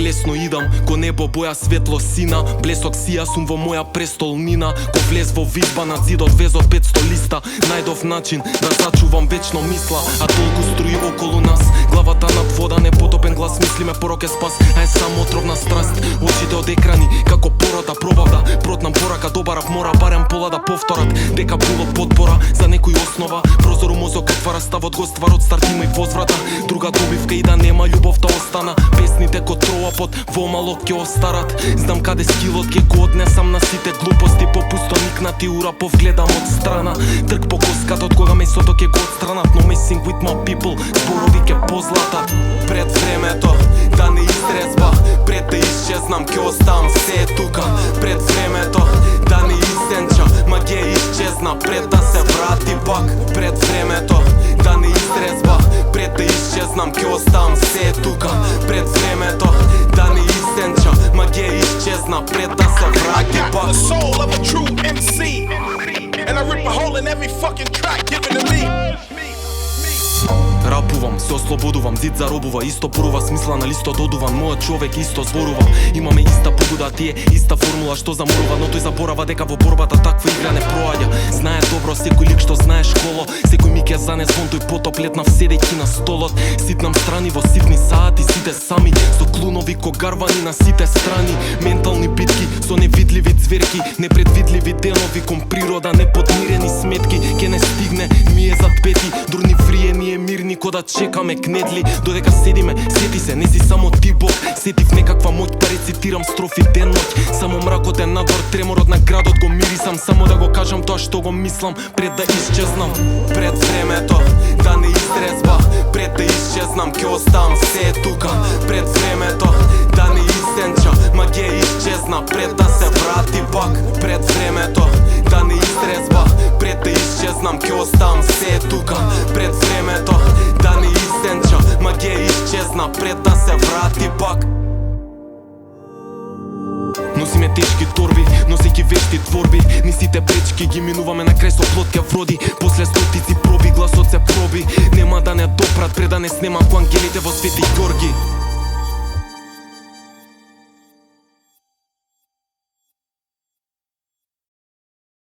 Lesno idam, ko nebo boja svetlo sina. Blesok sija, sum vo moja prestolnina. Ko vlez vo vidba na zid odvezo 500 lista. Najdov način da začuvam večno misla. A толку struji okolo nas, glavata nad voda, nepotopен глас, мисли ме порок е спас, а е само отровна страст. Очите од екрани, како порота, пробав да протнам порака, добарав мора, барем пола да повторат. Дека було подпора за некој основа. Прозор у мозок отвара, ставот го ствар, од старт има и возврата. Друга добивка и да нема љубовта остана. Песните ко трова под во мало ќе остарат. Знам каде скилот ќе го однесам на сите глупости. По пусто никнати ура повгледам од страна. Трк по коската од кога месото ќе го отстранат. No messing with my people, зборови ќе позлатат. Пред времето да не изтрезва, пред да изчезнам ќе оставам се тука. Пред времето да не изсенча, ма ќе изчезна пред да се врати пак. Пред времето да не изтрезва, пред да изчезнам ќе оставам се тука. Пред времето да не изсенча, ма ќе изчезна пред да се врати пак. The soul of a true MC, and I rip a hole in every fucking track given to me. Рапувам, се ослободувам, зид заробува, исто порува, смисла на листот одувам, мојот човек исто зборува. Имаме иста побуда, тие иста формула што заморува, но тој заборава дека во борбата таква игра не проаѓа. Знае добро секој лик што знае школо, секој миг е занес вон тој потоп летнав седејќи на столот. Ситнам страни во ситни саати, сите сами, со клунови когарвани на сите страни. Ментални битки со невидливи цверки, непредвидливи денови кон природа, неподмирени сметки. Ке не стигне, ми е зад пети, дурни вриени мирни ко да чекаме кнедли. Додека седиме, сети се, не си само ти Бог. Сетив некаква моќ, па рецитирам строфи ден ноќ. Само мракот е надвор, треморот на градот го мирисам. Само да го кажам тоа што го мислам, пред да изчезнам. Пред времето да не изтрезва, пред да изчезнам ќе оставам се тука. Пред времето да не изсенча, ма ќе изчезна пред да се врати пак. Пред времето да не изтрезва, пред да изчезнам ќе оставам се тука. Пред времето да не изсенча, ма ќе изчезна пред да се врати пак. Носиме тешки торби, носејќи вешти творби. Ни сите пречки ги минуваме, на крај со плот ќе вроди. После стотици проби, гласот се проби. Нема да не допрат пред да не снема ко ангелите во Свети Ѓорги.